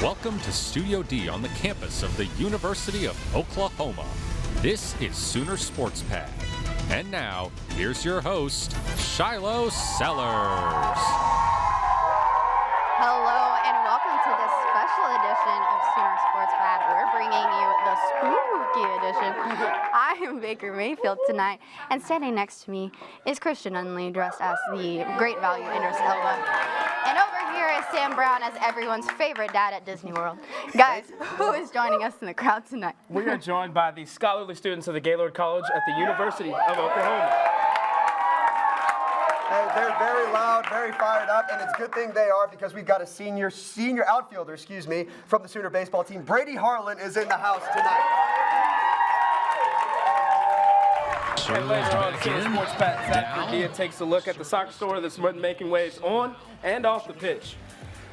Welcome to Studio D on the campus of the University of Oklahoma. This is Sooner Sports Pad. And now, here's your host, Shiloh Sellers. Hello and welcome to this special edition of Sooner Sports Pad. We're bringing you the spooky edition. I am Baker Mayfield tonight, and standing next to me is Christian Unley, dressed as the Great Value Idris Elba. And over here is Sam Brown as everyone's favorite dad at Disney World. Guys, who is joining us in the crowd tonight? We are joined by the scholarly students of the Gaylord College at the University of Oklahoma. Hey, they're very loud, very fired up, and it's a good thing they are because we've got a senior outfielder, from the Sooner baseball team. Brady Harlan is in the house tonight. And later on, Sooner Sports Pad Zach Dia takes a look at the soccer story that's making waves on and off the pitch.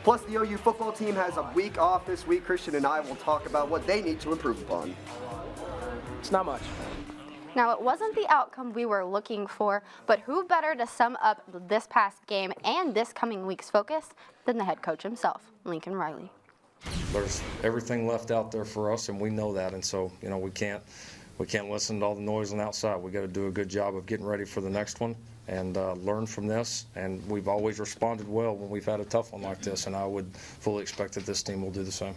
Plus, the OU football team has a week off this week. Christian and I will talk about what they need to improve upon. It's not much. Now, it wasn't the outcome we were looking for, but who better to sum up this past game and this coming week's focus than the head coach himself, Lincoln Riley. There's everything left out there for us, and we know that, and so, we can't listen to all the noise on the outside. We got to do a good job of getting ready for the next one and learn from this, and we've always responded well when we've had a tough one like this, and I would fully expect that this team will do the same.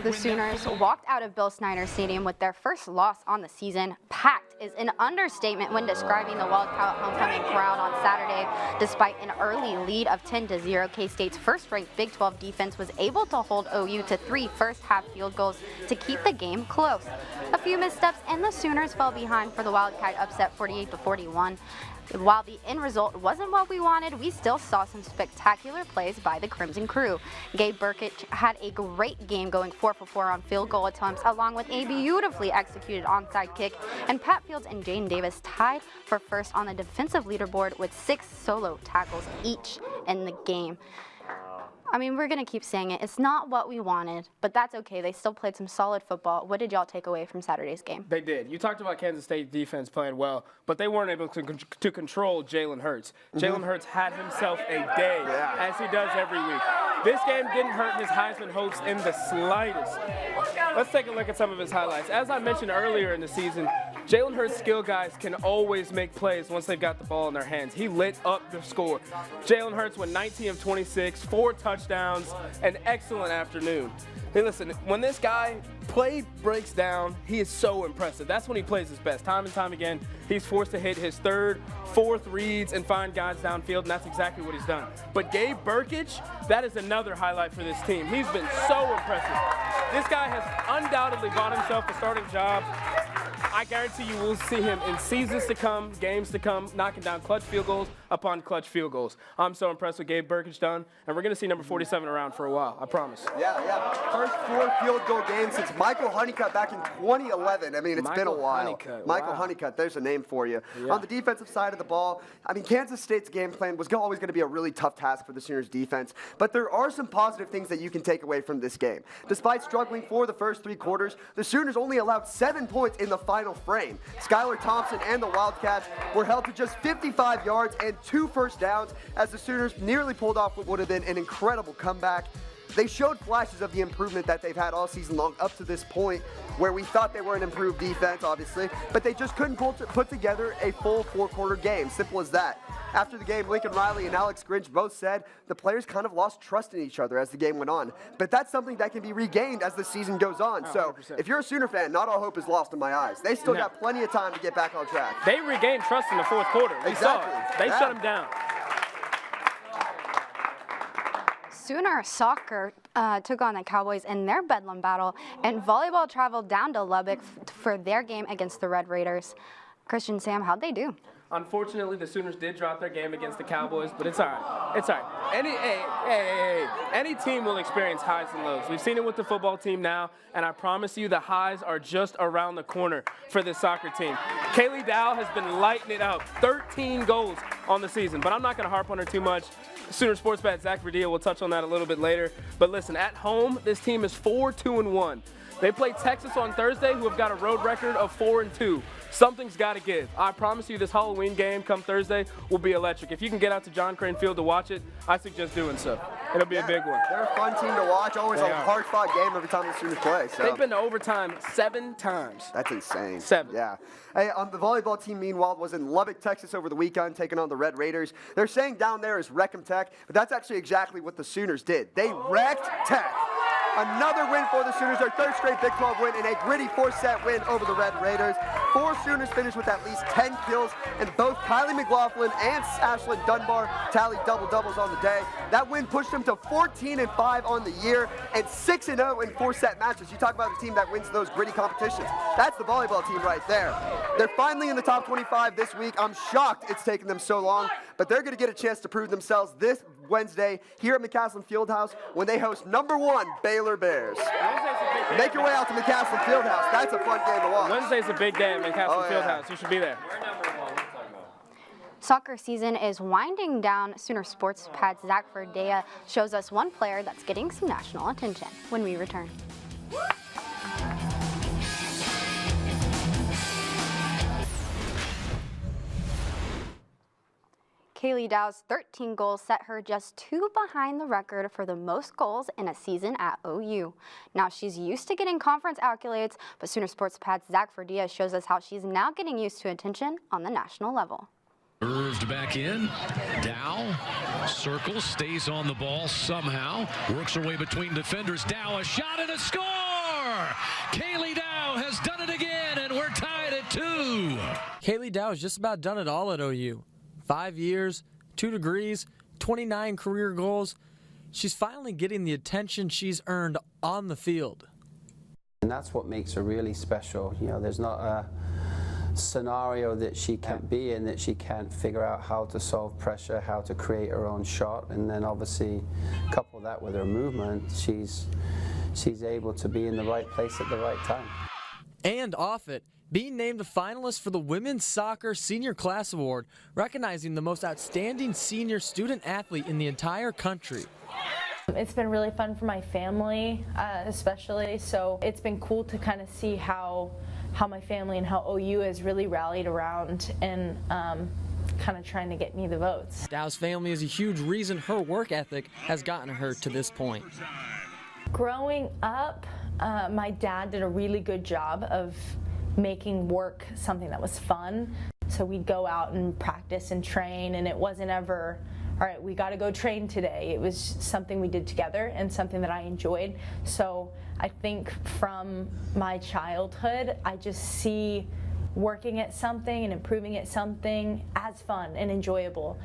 The Sooners walked out of Bill Snyder Stadium with their first loss on the season. Packed is an understatement when describing the Wildcat homecoming crowd on Saturday. Despite an early lead of 10-0, K-State's first-ranked Big 12 defense was able to hold OU to 3 first-half field goals to keep the game close. A few missteps and the Sooners fell behind for the Wildcat upset 48-41. While the end result wasn't what we wanted, we still saw some spectacular plays by the Crimson Crew. Gabe Burkett had a great game, going 4 for 4 on field goal attempts, along with a beautifully executed onside kick, and Pat Fields and Jane Davis tied for first on the defensive leaderboard with 6 solo tackles each in the game. I mean, we're going to keep saying it. It's not what we wanted, but that's okay. They still played some solid football. What did y'all take away from Saturday's game? They did. You talked about Kansas State defense playing well, but they weren't able to control Jalen Hurts. Jalen Hurts had himself a day, as he does every week. This game didn't hurt his Heisman hopes in the slightest. Let's take a look at some of his highlights. As I mentioned earlier in the season, Jalen Hurts' skill guys can always make plays once they've got the ball in their hands. He lit up the score. Jalen Hurts went 19 of 26, 4 touchdowns, an excellent afternoon. Hey, listen, when this guy play breaks down, he is so impressive. That's when he plays his best. Time and time again, he's forced to hit his 3rd, 4th reads and find guys downfield, and that's exactly what he's done. But Gabe Burkett, that is another highlight for this team. He's been so impressive. This guy has undoubtedly bought himself a starting job. I guarantee you will see him in seasons to come, games to come, knocking down clutch field goals upon clutch field goals. I'm so impressed with Gabe Burkett's done, and we're going to see number 47 around for a while, I promise. Yeah. First 4 field goal games since Michael Honeycutt back in 2011. I mean, it's been a while. Michael Honeycutt, there's a name for you. Yeah. On the defensive side of the ball, I mean, Kansas State's game plan was always going to be a really tough task for the Sooners defense, but there are some positive things that you can take away from this game. Despite struggling for the first 3 quarters, the Sooners only allowed 7 points in the final frame. Skylar Thompson and the Wildcats were held to just 55 yards and 2 first downs as the Sooners nearly pulled off what would have been an incredible comeback. They showed flashes of the improvement that they've had all season long up to this point, where we thought they were an improved defense, obviously, but they just couldn't put together a full 4-quarter game. Simple as that. After the game, Lincoln Riley and Alex Grinch both said the players kind of lost trust in each other as the game went on. But that's something that can be regained as the season goes on. So 100%. if you're a Sooner fan, not all hope is lost in my eyes. They still got plenty of time to get back on track. They regained trust in the 4th quarter. We saw it. They shut him down. Sooner soccer took on the Cowboys in their Bedlam battle, and volleyball traveled down to Lubbock for their game against the Red Raiders. Christian, Sam, how'd they do? Unfortunately, the Sooners did drop their game against the Cowboys, but it's all right. It's all right. Any team will experience highs and lows. We've seen it with the football team now, and I promise you the highs are just around the corner for this soccer team. Kaylee Dow has been lighting it up, 13 goals on the season, but I'm not going to harp on her too much. Sooner Sports Pad Zach Verdia will touch on that a little bit later. But listen, at home, this team is 4-2-1. They play Texas on Thursday, who have got a road record of 4-2. Something's got to give. I promise you this Halloween game come Thursday will be electric. If you can get out to John Crane Field to watch it, I suggest doing so. It'll be a big one. They're a fun team to watch. Always a hard-fought game every time the Sooners play. So. They've been to overtime 7 times. That's insane. 7. Yeah. Hey, the volleyball team, meanwhile, was in Lubbock, Texas over the weekend, taking on the Red Raiders. They're saying down there is wreck 'em Tech, but that's actually exactly what the Sooners did. They wrecked Tech. Another win for the Sooners, their 3rd straight Big 12 win, and a gritty 4-set win over the Red Raiders. 4 Sooners finished with at least 10 kills, and both Kylie McLaughlin and Ashlyn Dunbar tallied double-doubles on the day. That win pushed them to 14-5 on the year and 6-0 in 4-set matches. You talk about a team that wins those gritty competitions. That's the volleyball team right there. They're finally in the top 25 this week. I'm shocked it's taken them so long, but they're going to get a chance to prove themselves this Wednesday here at McCaslin Fieldhouse when they host #1 Baylor Bears. Make your way out to McCaslin Fieldhouse. That's a fun game to watch. Wednesday's a big day at McCaslin Fieldhouse. You should be there. Soccer season is winding down. Sooner Sports Pad's Zach Verdea shows us one player that's getting some national attention when we return. Kaylee Dow's 13 goals set her just 2 behind the record for the most goals in a season at OU. Now she's used to getting conference accolades, but Sooner Sports Pad's Zach Verdea shows us how she's now getting used to attention on the national level. Served back in. Dow circles, stays on the ball somehow, works her way between defenders. Dow, a shot and a score! Kaylee Dow has done it again, and we're tied at 2. Kaylee Dow has just about done it all at OU. 5 years, 2 degrees, 29 career goals. She's finally getting the attention she's earned on the field. And that's what makes her really special. You know, there's not a scenario that she can't be in that she can't figure out how to solve pressure, how to create her own shot, and then obviously couple that with her movement, she's able to be in the right place at the right time. And off it, being named a finalist for the Women's Soccer Senior Class Award, recognizing the most outstanding senior student athlete in the entire country. It's been really fun for my family, especially, so it's been cool to kind of see how my family and how OU has really rallied around and kind of trying to get me the votes. Dow's family is a huge reason her work ethic has gotten her to this point. Growing up, my dad did a really good job of making work something that was fun. So we'd go out and practice and train, and it wasn't ever, all right, we got to go train today. It was something we did together and something that I enjoyed. So I think from my childhood, I just see working at something and improving at something as fun and enjoyable.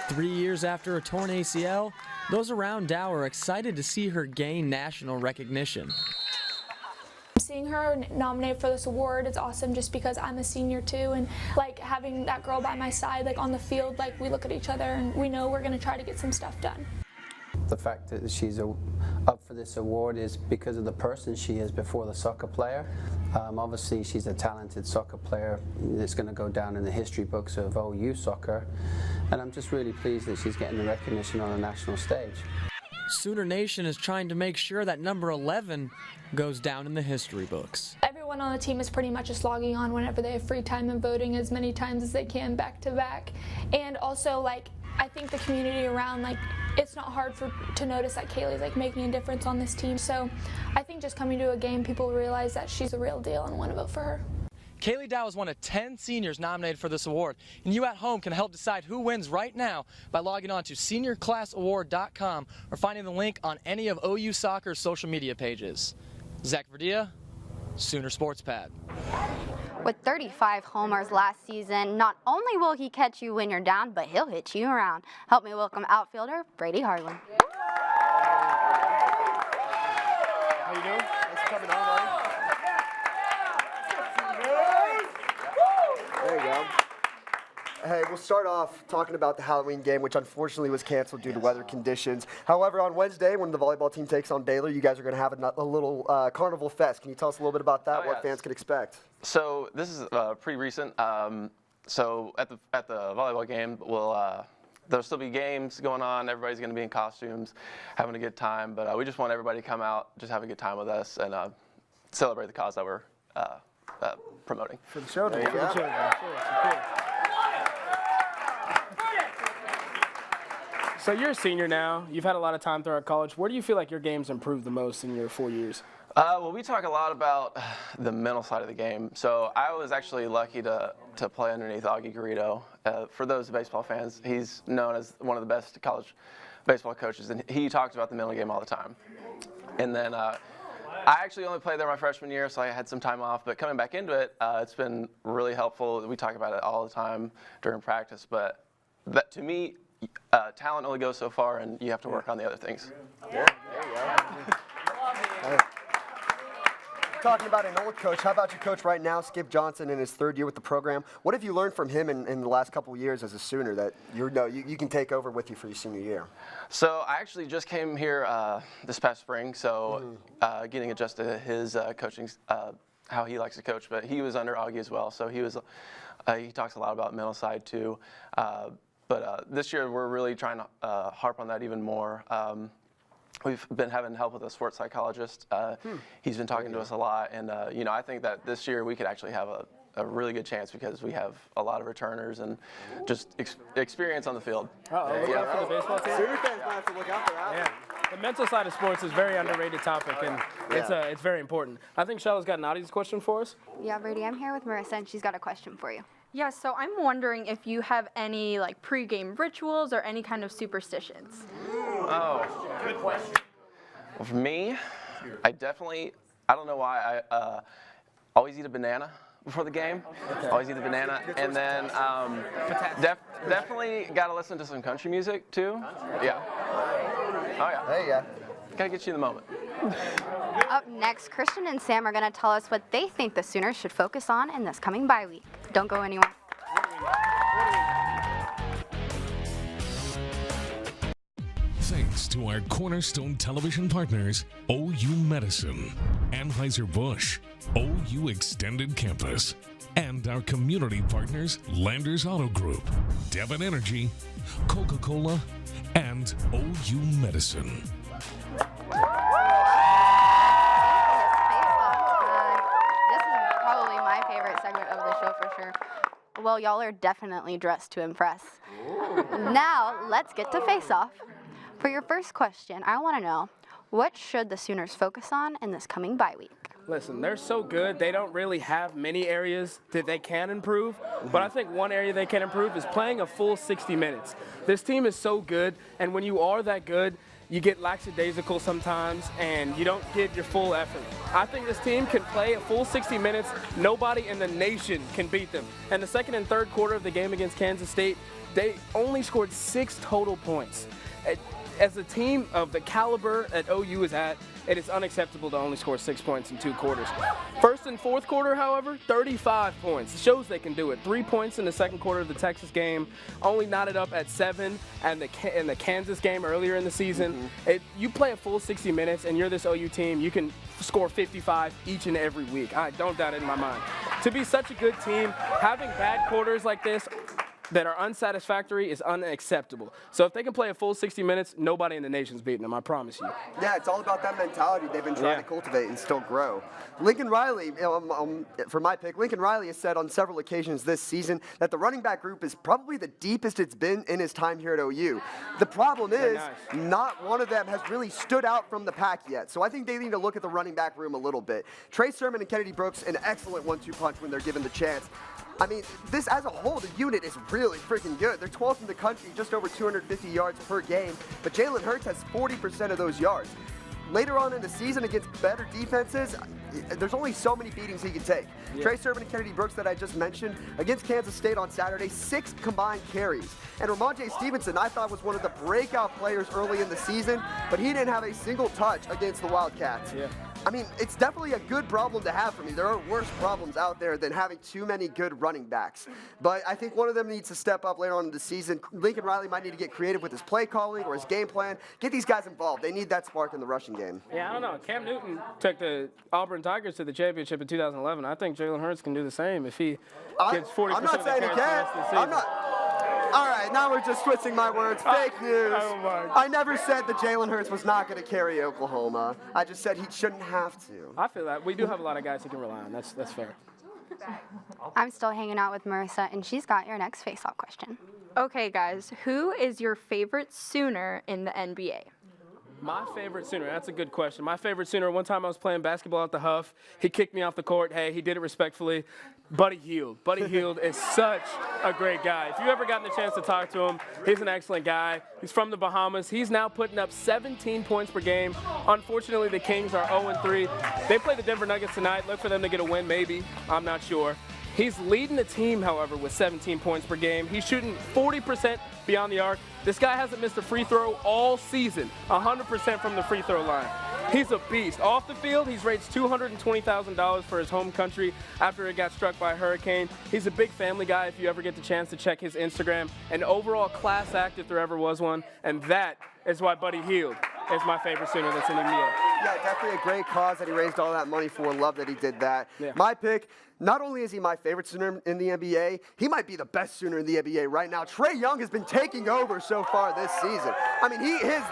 3 years after a torn ACL, those around Dow are excited to see her gain national recognition. Seeing her nominated for this award is awesome just because I'm a senior too, and like having that girl by my side, like on the field, like we look at each other and we know we're going to try to get some stuff done. The fact that she's up for this award is because of the person she is before the soccer player. Obviously she's a talented soccer player that's going to go down in the history books of OU soccer, and I'm just really pleased that she's getting the recognition on a national stage. Sooner Nation is trying to make sure that number 11 goes down in the history books. Everyone on the team is pretty much just logging on whenever they have free time and voting as many times as they can back to back. And also, like, I think the community around, like, it's not hard to notice that Kaylee's like making a difference on this team. So I think just coming to a game, people realize that she's a real deal and want to vote for her. Kaylee Dow is one of 10 seniors nominated for this award, and you at home can help decide who wins right now by logging on to seniorclassaward.com or finding the link on any of OU Soccer's social media pages. Zach Verdea, Sooner Sports Pad. With 35 homers last season, not only will he catch you when you're down, but he'll hit you around. Help me welcome outfielder Brady Harlan. How you doing? Thanks for coming on, buddy. There you go. Hey, we'll start off talking about the Halloween game, which unfortunately was canceled due to weather conditions. However, on Wednesday, when the volleyball team takes on Baylor, you guys are going to have a little carnival fest. Can you tell us a little bit about that, what fans can expect? So this is pretty recent. So at the volleyball game, there'll still be games going on. Everybody's going to be in costumes, having a good time. But we just want everybody to come out, just have a good time with us, and celebrate the cause that we're promoting. For the children. For the children. Sure. So you're a senior now. You've had a lot of time throughout college. Where do you feel like your game's improved the most in your 4 years? Well, we talk a lot about the mental side of the game. So I was actually lucky to play underneath Augie Garrido. For those baseball fans, he's known as one of the best college baseball coaches, and he talks about the mental game all the time. And then I actually only played there my freshman year, so I had some time off. But coming back into it, it's been really helpful. We talk about it all the time during practice. But that, to me, talent only goes so far, and you have to work on the other things. Yeah, there you go. Talking about an old coach, how about your coach right now, Skip Johnson, in his 3rd year with the program? What have you learned from him in the last couple of years as a Sooner that you can take over with you for your senior year? So I actually just came here this past spring, so getting adjusted to his coaching, how he likes to coach. But he was under Augie as well, so he talks a lot about mental side too. But this year we're really trying to harp on that even more. We've been having help with a sports psychologist. He's been talking to us a lot, and I think that this year we could actually have a really good chance because we have a lot of returners and just experience on the field. Look out for the baseball team. Sooner fans might have to look out for that. Yeah. The mental side of sports is a very underrated topic, and it's very important. I think Shiloh's got an audience question for us. Yeah, Brady, I'm here with Marissa, and she's got a question for you. Yeah, so I'm wondering if you have any like pre-game rituals or any kind of superstitions. Oh, good question. Well, for me, I don't know why, I always eat a banana before the game. Always eat a banana. And then definitely got to listen to some country music, too. Yeah. Oh, yeah. There you go. Got to get you in the moment. Up next, Christian and Sam are going to tell us what they think the Sooners should focus on in this coming bye week. Don't go anywhere. Thanks to our cornerstone television partners, OU Medicine, Anheuser-Busch, OU Extended Campus, and our community partners, Landers Auto Group, Devon Energy, Coca-Cola, and OU Medicine. This is probably my favorite segment of the show for sure. Well, y'all are definitely dressed to impress. Now, let's get to face-off. For your first question, I want to know, what should the Sooners focus on in this coming bye week? Listen, they're so good, they don't really have many areas that they can improve, but I think one area they can improve is playing a full 60 minutes. This team is so good, and when you are that good, you get lackadaisical sometimes, and you don't get your full effort. I think this team can play a full 60 minutes. Nobody in the nation can beat them. And the second and third quarter of the game against Kansas State, they only scored 6 total points. As a team of the caliber that OU is at, it is unacceptable to only score 6 points in 2 quarters. First and fourth quarter, however, 35 points. It shows they can do it. 3 points in the second quarter of the Texas game, only knotted up at 7 and in the Kansas game earlier in the season. You play a full 60 minutes and you're this OU team, you can score 55 each and every week. I don't doubt it in my mind. To be such a good team, having bad quarters like this that are unsatisfactory is unacceptable. So if they can play a full 60 minutes, nobody in the nation's beating them, I promise you. Yeah, it's all about that mentality they've been trying to cultivate and still grow. Lincoln Riley, for my pick, Lincoln Riley has said on several occasions this season that the running back group is probably the deepest it's been in his time here at OU. The problem is not one of them has really stood out from the pack yet. So I think they need to look at the running back room a little bit. Trey Sermon and Kennedy Brooks, an excellent 1-2 punch when they're given the chance. I mean, this as a whole, the unit is really freaking good. They're 12th in the country, just over 250 yards per game, but Jalen Hurts has 40% of those yards. Later on in the season against better defenses, there's only so many beatings he can take. Trey Sermon and Kennedy Brooks that I just mentioned, against Kansas State on Saturday, 6 combined carries. And Ramondre Stevenson, I thought, was one of the breakout players early in the season, but he didn't have a single touch against the Wildcats. I mean, it's definitely a good problem to have for me. There are worse problems out there than having too many good running backs. But I think one of them needs to step up later on in the season. Lincoln Riley might need to get creative with his play calling or his game plan. Get these guys involved. They need that spark in the rushing game. Yeah, I don't know. Cam Newton took the Auburn Tigers to the championship in 2011. I think Jalen Hurts can do the same if he gets 40% I'm not saying he can. I'm not. All right, now we're just twisting my words. Fake news. I never said that Jalen Hurts was not going to carry Oklahoma. I just said he shouldn't have to. I feel that. We do have a lot of guys he can rely on. That's fair. I'm still hanging out with Marissa, and she's got your next face-off question. Okay, guys, who is your favorite Sooner in the NBA? My favorite Sooner, that's a good question. My favorite Sooner, one time I was playing basketball at the Huff. He kicked me off the court. Hey, he did it respectfully. Buddy Hield. Buddy Hield is such a great guy. If you've ever gotten a chance to talk to him, he's an excellent guy. He's from the Bahamas. He's now putting up 17 points per game. Unfortunately, the Kings are 0-3. They play the Denver Nuggets tonight. Look for them to get a win, maybe. I'm not sure. He's leading the team, however, with 17 points per game. He's shooting 40% beyond the arc. This guy hasn't missed a free throw all season, 100% from the free throw line. He's a beast. Off the field, he's raised $220,000 for his home country after it got struck by a hurricane. He's a big family guy if you ever get the chance to check his Instagram. An overall class act if there ever was one, and that is why Buddy Hield is my favorite Sooner that's in the NBA. Yeah, definitely a great cause that he raised all that money for. Love that he did that. Yeah. My pick, not only is he my favorite Sooner in the NBA, he might be the best Sooner in the NBA right now. Trae Young has been taking over so far this season. I mean, he is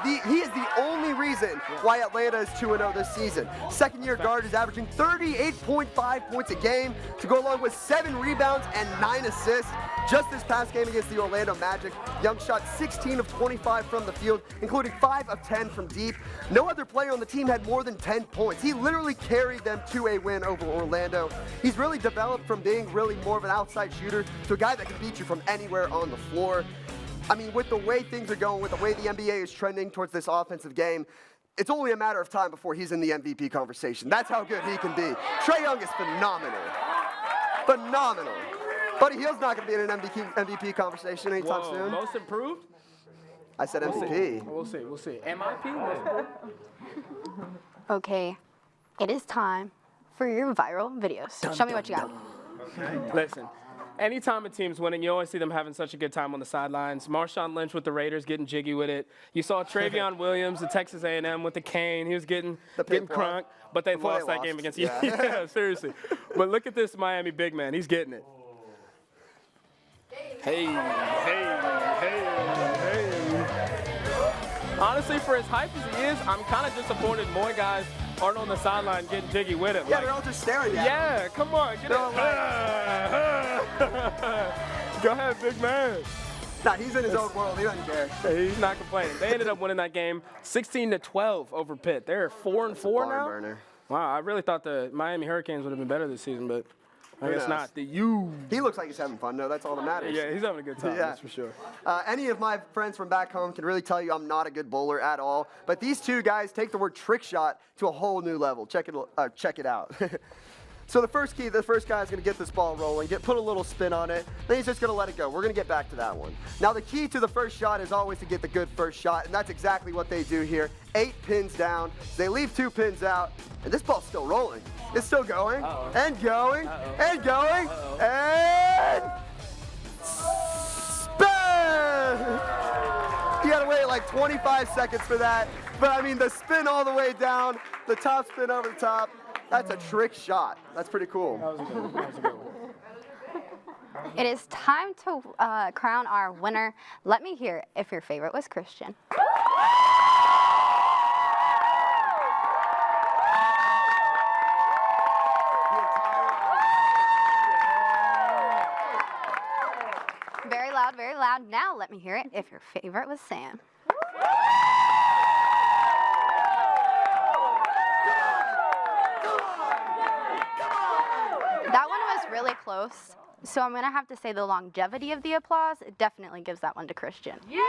the only reason why Atlanta is 2-0 this season. Second-year guard is averaging 38.5 points a game to go along with 7 rebounds and 9 assists. Just this past game against the Orlando Magic, Young shot 16 of 25 from the field, including 5 of 10 from deep. No other player on the team had more than 10 points. He literally carried them to a win over Orlando. He's really developed from being really more of an outside shooter to a guy that can beat you from anywhere on the floor. I mean, with the way things are going, with the way the NBA is trending towards this offensive game, it's only a matter of time before he's in the MVP conversation. That's how good he can be. Trae Young is phenomenal. Phenomenal. Buddy Hield's not going to be in an MVP conversation anytime soon. Most improved? I said MVP. We'll see. MIP? Most improved? Okay, it is time for your viral videos. Show me what you got. Okay. Listen, anytime a team's winning, you always see them having such a good time on the sidelines. Marshawn Lynch with the Raiders getting jiggy with it. You saw Travion Williams, the Texas A&M with the cane. He was getting crunk, but they lost that game against you. Yeah, seriously. But look at this Miami big man. He's getting it. Hey. Honestly, for as hype as he is, I'm kind of disappointed more guys aren't on the sideline getting jiggy with it. Yeah, they're all just staring at him. Yeah, come on, get it. Go ahead, big man. Nah, he's in his own world. He doesn't care. He's not complaining. They ended up winning that game 16-12 over Pitt. They're 4-4 now. Burner. Wow, I really thought the Miami Hurricanes would have been better this season, but I guess not. He looks like he's having fun, though. That's all that matters. Yeah, he's having a good time, that's for sure. Any of my friends from back home can really tell you I'm not a good bowler at all. But these two guys take the word trick shot to a whole new level. Check it out. So the first guy is going to get this ball rolling, put a little spin on it, then he's just going to let it go. We're going to get back to that one. Now the key to the first shot is always to get the good first shot, and that's exactly what they do here. 8 pins down. They leave 2 pins out, and this ball's still rolling. It's still going, and going, and going, and spin! You got to wait like 25 seconds for that, but I mean the spin all the way down, the top spin over the top. That's a trick shot. That's pretty cool. That was a good one. It is time to crown our winner. Let me hear if your favorite was Christian. Very loud, very loud. Now let me hear it if your favorite was Sam. That one was really close, so I'm going to have to say the longevity of the applause definitely gives that one to Christian. Yeah.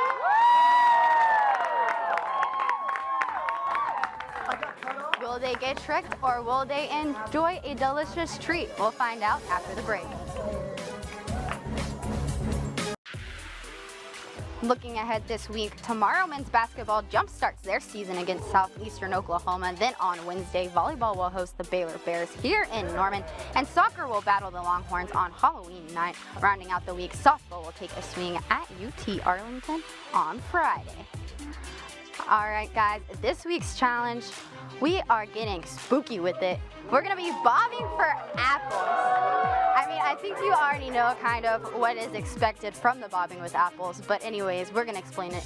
Will they get tricked or will they enjoy a delicious treat? We'll find out after the break. Looking ahead this week, tomorrow men's basketball jumpstarts their season against Southeastern Oklahoma. Then on Wednesday, volleyball will host the Baylor Bears here in Norman, and soccer will battle the Longhorns on Halloween night. Rounding out the week, softball will take a swing at UT Arlington on Friday. All right, guys, this week's challenge, we are getting spooky with it. We're going to be bobbing for apples. I mean, I think you already know kind of what is expected from the bobbing with apples, but anyways, we're going to explain it.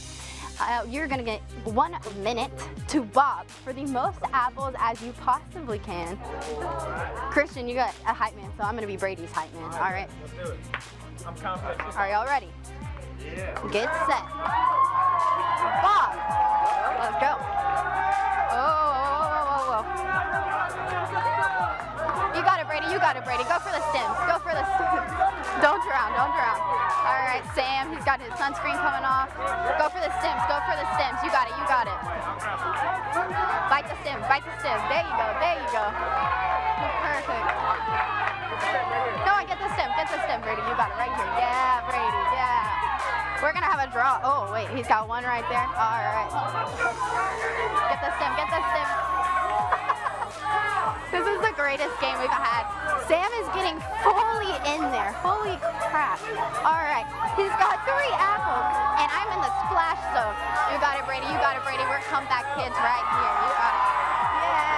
You're going to get 1 minute to bob for the most apples as you possibly can. Christian, you got a hype man, so I'm going to be Brady's hype man. All right. Let's do it. I'm confident. Are y'all ready? Yeah. Get set. Bob. Let's go. Oh. You got it, Brady. You got it, Brady. Go for the stems. Go for the stems. Don't drown. Don't drown. All right, Sam. He's got his sunscreen coming off. Go for the stems. Go for the stems. You got it. You got it. Bite the stems. Bite the stems. There you go. There you go. Perfect. No, I get the stem. Get the stem, Brady. You got it right here. Yeah, Brady. Yeah. We're going to have a draw. Oh, wait. He's got one right there. All right. Get the stem. Get the stem. This is the greatest game we've had. Sam is getting fully in there. Holy crap. All right. He's got 3 apples, and I'm in the splash zone. You got it, Brady. You got it, Brady. We're comeback kids right here. You got it. Yeah.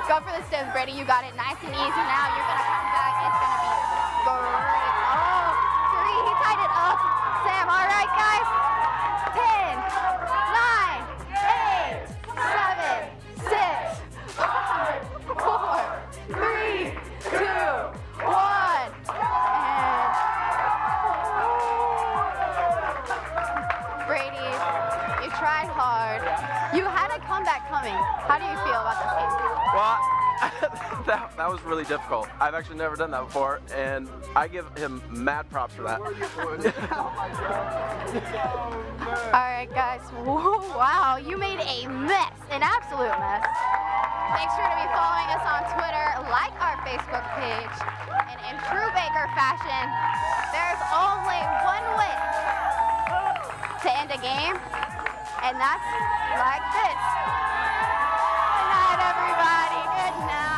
Go for the stems, Brady. You got it. Nice and easy now. You're going to come back. It's going to be great. Oh, 3. He tied it up. Sam, all right, guys. 10, 9, 8, 7, 6, 5, 4, 3, 2, 1. And Brady, you tried hard. You had a comeback coming. How do you feel about this game? Well, that was really difficult. I've actually never done that before, and I give him mad props for that. All right, guys. Wow, you made a mess, an absolute mess. Make sure to be following us on Twitter, like our Facebook page, and in true Baker fashion, there's only one way to end a game, and that's like this. Good night, everybody. Good night.